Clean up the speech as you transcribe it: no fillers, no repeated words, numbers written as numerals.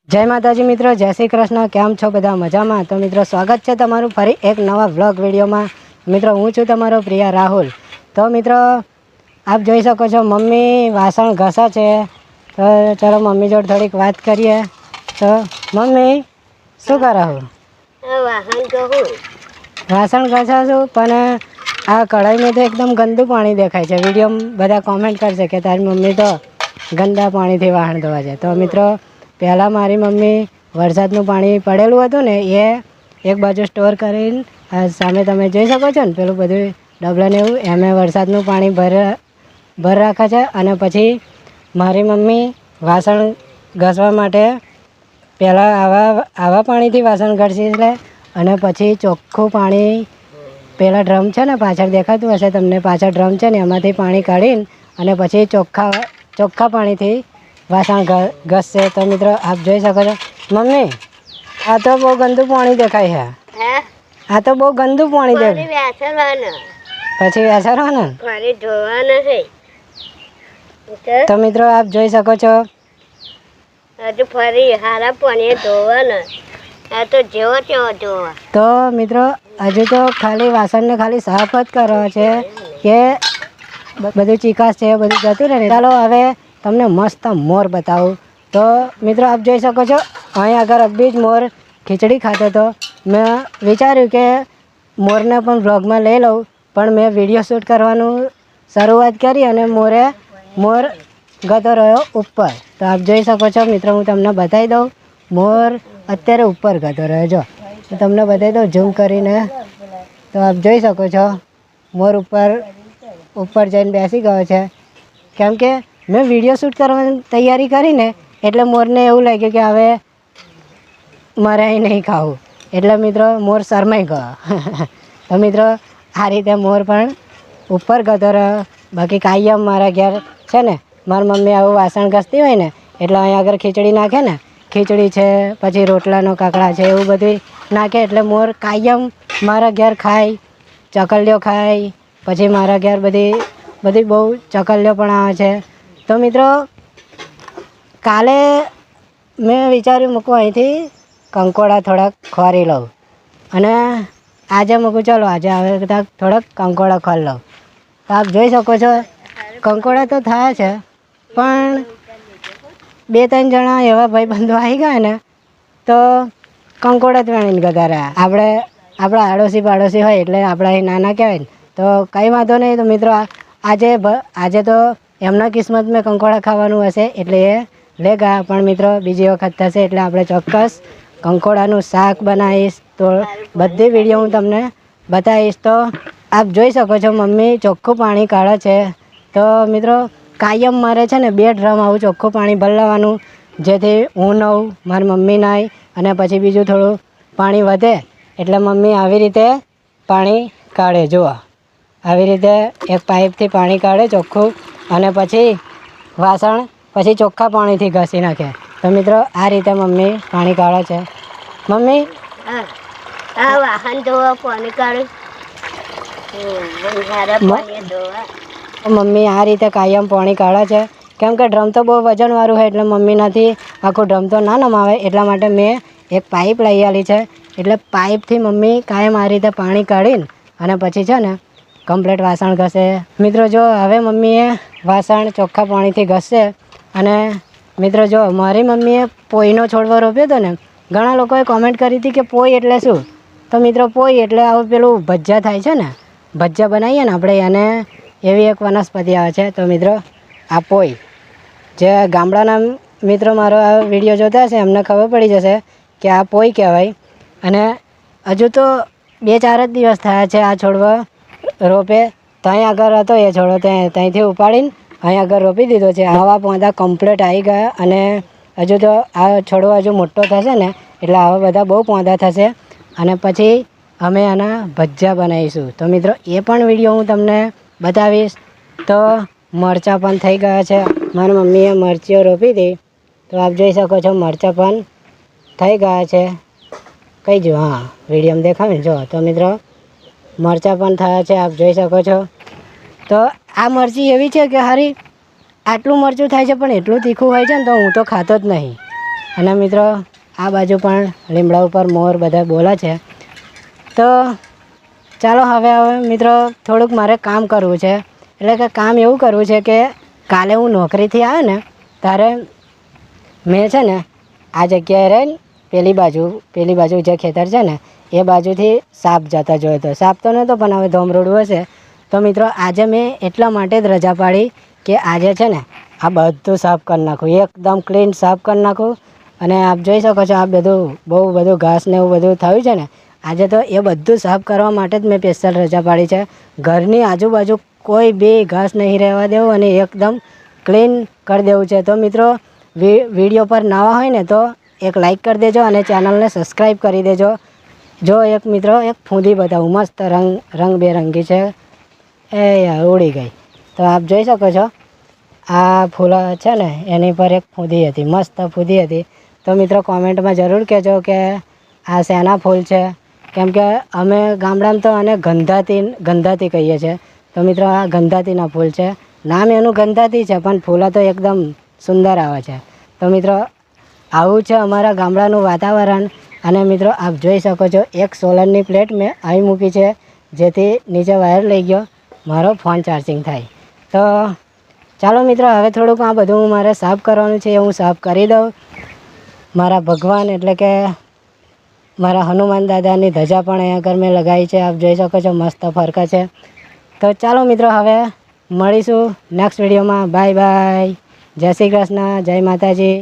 જય માતાજી મિત્રો, જય શ્રી કૃષ્ણ. કેમ છો બધા? મજામાં? તો મિત્રો સ્વાગત છે તમારું ફરી એક નવા વ્લોગ વિડીયોમાં. મિત્રો હું છું તમારો પ્રિય રાહુલ. તો મિત્રો આપ જોઈ શકો છો મમ્મી વાસણ ઘસે છે. તો ચલો મમ્મી જોડે થોડીક વાત કરીએ. તો મમ્મી શું કરો? વાસણ ઘસા છું, પણ આ કઢાઈમાં તો એકદમ ગંદુ પાણી દેખાય છે. વિડીયોમાં બધા કોમેન્ટ કરશે કે તારી મમ્મી તો ગંદા પાણીથી વાસણ ધોવા છે. તો મિત્રો પહેલાં મારી મમ્મી વરસાદનું પાણી પડેલું હતું ને એ એક બાજુ સ્ટોર કરીને સામે તમે જોઈ શકો છો ને પેલું બધું ડબલાને એવું એમે વરસાદનું પાણી ભર રાખે છે. અને પછી મારી મમ્મી વાસણ ઘસવા માટે પહેલાં આવા પાણીથી વાસણ ઘસી લે અને પછી ચોખ્ખું પાણી પેલા ડ્રમ છે ને પાછળ દેખાતું હશે તમને, પાછળ ડ્રમ છે ને એમાંથી પાણી કાઢીને અને પછી ચોખ્ખા પાણીથી વાસણ ઘસશે. તો મિત્રો આપ જોઈ શકો છો મમ્મી આ તો બહુ ગંદુ પાણી દેખાય છે. આ તો બહુ ગંદુ પાણી દેખાય. પછી વેસરવાના તો મિત્રો આપ જોઈ શકો છો હજુ ફરી હારા પાણી ધોવાના. આ તો જેવો તેવો ધોવા. તો મિત્રો હજુ તો ખાલી વાસણને ખાલી સાફ જ કરવા છે કે બધું ચીકાશ છે બધું જતું રહે. ચાલો હવે તમને મસ્ત મોર બતાવું. તો મિત્રો આપ જોઈ શકો છો અહીં આગળ અબી જ મોર ખીચડી ખાતો હતો. મેં વિચાર્યું કે મોરને પણ વ્લોગમાં લઈ લઉં, પણ મેં વિડીયો શૂટ કરવાનું શરૂઆત કરી અને મોર ગતો રહ્યો ઉપર. તો આપ જોઈ શકો છો મિત્રો, હું તમને બતાવી દઉં. મોર અત્યારે ઉપર ગતો રહ્યો. જો હું તમને બતાવી દઉં ઝૂમ કરીને. તો આપ જોઈ શકો છો મોર ઉપર જઈને બેસી ગયો છે. કેમ કે મેં વિડીયો શૂટ કરવાની તૈયારી કરીને એટલે મોરને એવું લાગ્યું કે હવે મારે અહીં નહીં ખાવું, એટલે મિત્રો મોર શરમાઈ ગયો. તો મિત્રો આ રીતે મોર પણ ઉપર ગતો રહ્યો. બાકી કાયમ મારા ઘેર છે ને મારી મમ્મી આવું વાસણ ઘસતી હોય ને એટલે અહીં આગળ ખીચડી નાખે ને, ખીચડી છે પછી રોટલાનો કાકડા છે એવું બધું નાખે એટલે મોર કાયમ મારા ઘેર ખાય, ચકલીઓ ખાય. પછી મારા ઘેર બધી બહુ ચકલીઓ પણ આવે છે. તો મિત્રો કાલે મેં વિચાર્યું મૂકું અહીંથી કંકોડા થોડાક ખોરી લઉં, અને આજે મૂકું ચલો આજે હવે થોડાક કંકોડા ખોરી લઉં. તો આપ જોઈ શકો છો કંકોડા તો થયા છે, પણ 2-3 જણા એવા ભાઈબંધો આવી ગયા ને તો કંકોડા જ વેણીને ગતા રહ્યા. આપણા આડોશી પાડોશી હોય એટલે આપણે અહીં નાના કહેવાય ને તો કંઈ વાંધો નહીં. તો મિત્રો આજે તો એમના કિસ્મતમાં કંકોડા ખાવાનું હશે એટલે એ લે ગયા, પણ મિત્રો બીજી વખત થશે એટલે આપણે ચોક્કસ કંકોડાનું શાક બનાવીશ. તો બધી વિડીયો હું તમને બતાવીશ. તો આપ જોઈ શકો છો મમ્મી ચોખ્ખું પાણી કાઢે છે. તો મિત્રો કાયમ મારે છે ને 2 ડ્રમ આવું ચોખ્ખું પાણી ભરલાવાનું, જેથી હું નવું મારી મમ્મી નાય અને પછી બીજું થોડું પાણી વધે એટલે મમ્મી આવી રીતે પાણી કાઢે. જુઓ આવી રીતે એક પાઇપથી પાણી કાઢે ચોખ્ખું અને પછી વાસણ પછી ચોખ્ખા પાણીથી ઘસી નાખે. તો મિત્રો આ રીતે મમ્મી પાણી કાઢે છે. મમ્મી આ વાહન ધોવા પાણી કાઢે. મમ્મી આ રીતે કાયમ પાણી કાઢે છે. કેમ કે ડ્રમ તો બહુ વજનવાળું હોય એટલે મમ્મીનાથી આખું ડ્રમ તો ના નમાવે, એટલા માટે મેં એક પાઇપ લઈ આવેલી છે. એટલે પાઇપથી મમ્મી કાયમ આ રીતે પાણી કાઢીને અને પછી છે ને કમ્પ્લીટ વાસણ ઘસે. મિત્રો જો હવે મમ્મીએ વાસણ ચોખ્ખા પાણીથી ઘસશે. અને મિત્રો જો મારી મમ્મીએ પોઈનો છોડવો રોપ્યો હતો ને, ઘણા લોકોએ કોમેન્ટ કરી હતી કે પોઈ એટલે શું. તો મિત્રો પોઈ એટલે આવું પેલું ભજીયા થાય છે ને, ભજીયા બનાવીએ ને આપણે એને એવી એક વનસ્પતિ આવે છે. તો મિત્રો આ પોઈ જે ગામડાના મિત્રો મારો આ વિડીયો જોતા હશે એમને ખબર પડી જશે કે આ પોઈ કહેવાય. અને હજુ તો 2-4 જ દિવસ થયા છે આ છોડવો રોપે. ત્યાં આગળ હતો એ છોડવો, ત્યાંથી ઉપાડીને અહીં આગળ રોપી દીધો છે. આવા પોંદા કમ્પ્લીટ આવી ગયા અને હજુ તો આ છોડવો હજુ મોટો થશે ને એટલે આવા બધા બહુ પોંદા થશે અને પછી અમે આના ભજીયા બનાવીશું. તો મિત્રો એ પણ વિડીયો હું તમને બતાવીશ. તો મરચાં પણ થઈ ગયા છે. મારી મમ્મીએ મરચીઓ રોપી હતી તો આપ જોઈ શકો છો મરચાં પણ થઈ ગયા છે. કઈ જો હા વિડીયોમાં દેખાય ને જો. તો મિત્રો મરચાં પણ થયા છે આપ જોઈ શકો છો. તો આ મરચી એવી છે કે હારી આટલું મરચું થાય છે પણ એટલું તીખું હોય છે ને તો હું તો ખાતો જ નહીં. અને મિત્રો આ બાજુ પણ લીમડા ઉપર મોર બધા બોલે છે. તો ચાલો હવે મિત્રો થોડુંક મારે કામ કરવું છે. એટલે કે કામ એવું કરવું છે કે કાલે હું નોકરીથી આવ્યો ને ત્યારે મેં છે ને આ જગ્યાએ રહીને પેલી બાજુ જે ખેતર છે ને એ બાજુથી સાપ જતા જોયો હતો. સાપ તો નહોતો પણ હવે ધોમરોડું હશે. તો મિત્રો આજે મેં એટલા માટે જ રજા પાડી કે આજે છે ને આ બધું સાફ કરી નાખું, એકદમ ક્લીન સાફ કરી નાખું. અને આપ જોઈ શકો છો આ બહુ બધું ઘાસ ને એવું બધું થયું છે ને, આજે તો એ બધું સાફ કરવા માટે જ મેં સ્પેશિયલ રજા પાડી છે. ઘરની આજુબાજુ કોઈ બી ઘાસ નહીં રહેવા દેવું અને એકદમ ક્લીન કરી દેવું છે. તો મિત્રો વિડીયો પર નવા હોય ને તો એક લાઈક કરી દેજો અને ચેનલને સબસ્ક્રાઈબ કરી દેજો. જો એક મિત્રો એક ફૂંદી બતાવું, મસ્ત રંગબેરંગી છે. એ યાર ઉડી ગઈ. તો આપ જોઈ શકો છો આ ફૂલ છે ને એની પર એક ફૂંદી હતી, મસ્ત ફૂંદી હતી. તો મિત્રો કોમેન્ટમાં જરૂર કહેજો કે આ શેના ફૂલ છે, કેમ કે અમે ગામડામાં તો આને ગંધાતી કહીએ છીએ. તો મિત્રો આ ગંધાતીના ફૂલ છે. નામ એનું ગંધાતી છે પણ ફૂલા તો એકદમ સુંદર આવે છે. તો મિત્રો આવું છે અમારા ગામડાનું વાતાવરણ. અને મિત્રો આપ જોઈ શકો છો એક સોલરની પ્લેટ મેં અહીં મૂકી છે જેથી નીચે વાયર લઈ ગયો મારો ફોન ચાર્જિંગ થાય. તો ચાલો મિત્રો હવે થોડુંક આ બધું મારે સાફ કરવાનું છે, હું સાફ કરી દઉં. મારા ભગવાન એટલે કે મારા હનુમાન દાદાની ધજા પણ અહીંયા આગળ મેં લગાવી છે. આપ જોઈ શકો છો મસ્ત ફરકા છે. તો ચાલો મિત્રો હવે મળીશું નેક્સ્ટ વિડીયોમાં. બાય બાય, જય શ્રી કૃષ્ણ, જય માતાજી.